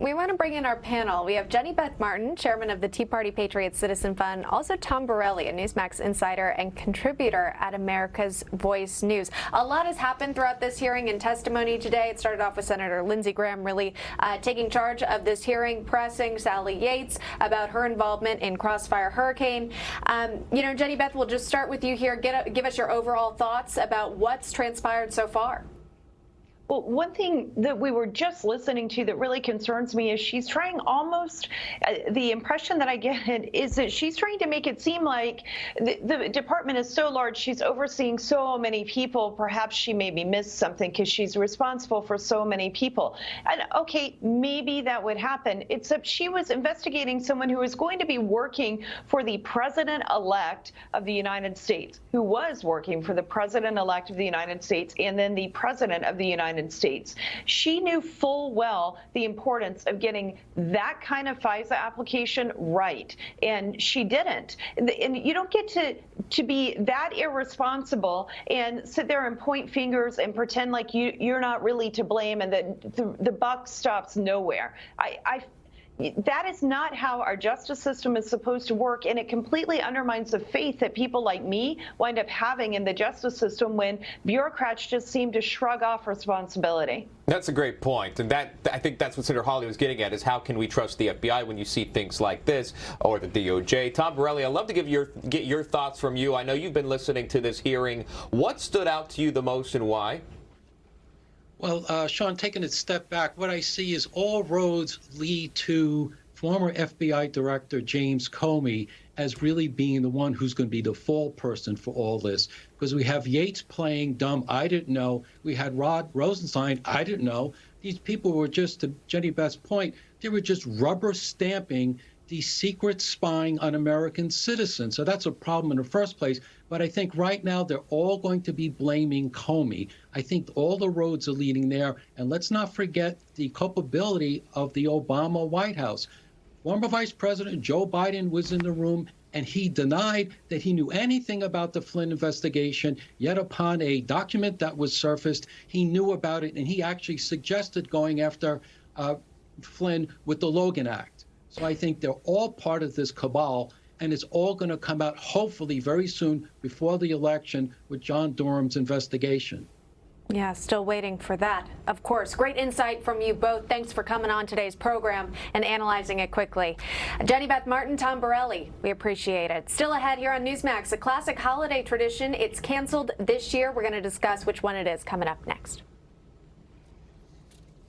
We want to bring in our panel. We have Jenny Beth Martin, chairman of the Tea Party Patriots Citizen Fund, also Tom Borelli, a Newsmax insider and contributor at America's Voice News. A lot has happened throughout this hearing and testimony today. It started off with Senator Lindsey Graham really taking charge of this hearing, pressing Sally Yates about her involvement in Crossfire Hurricane. Jenny Beth, we'll just start with you here. Give us your overall thoughts about what's transpired so far. Well, one thing that we were just listening to that really concerns me is she's trying almost, the impression that I get is that she's trying to make it seem like the department is so large, she's overseeing so many people, perhaps she maybe missed something because she's responsible for so many people. And okay, maybe that would happen, except she was investigating someone who was going to be working for the president-elect of the United States, who was working for the president-elect of the United States and then the president of the United States. She knew full well the importance of getting that kind of FISA application right, and she didn't. And you don't get to be that irresponsible and sit there and point fingers and pretend like you're not really to blame and that the buck stops nowhere. That is not how our justice system is supposed to work, and it completely undermines the faith that people like me wind up having in the justice system when bureaucrats just seem to shrug off responsibility. That's a great point, and I think that's what Senator Hawley was getting at, is how can we trust the FBI when you see things like this, or the DOJ. Tom Borelli, I'd love to get your thoughts from you. I know you've been listening to this hearing. What stood out to you the most and why? Well, Shaun, taking a step back, what I see is all roads lead to former FBI Director James Comey as really being the one who's going to be the fall person for all this. Because we have Yates playing dumb, I didn't know. We had Rod Rosenstein, I didn't know. These people were just, to Jenny Beth's point, they were just rubber stamping the secret spying on American citizens. So that's a problem in the first place. But I think right now they're all going to be blaming Comey. I think all the roads are leading there. And let's not forget the culpability of the Obama White House. Former Vice President Joe Biden was in the room, and he denied that he knew anything about the Flynn investigation. Yet upon a document that was surfaced, he knew about it, and he actually suggested going after Flynn with the Logan Act. So I think they're all part of this cabal, and it's all going to come out hopefully very soon before the election with John Durham's investigation. Yeah, still waiting for that. Of course, great insight from you both. Thanks for coming on today's program and analyzing it quickly. Jenny Beth Martin, Tom Borelli, we appreciate it. Still ahead here on Newsmax, a classic holiday tradition. It's canceled this year. We're going to discuss which one it is coming up next.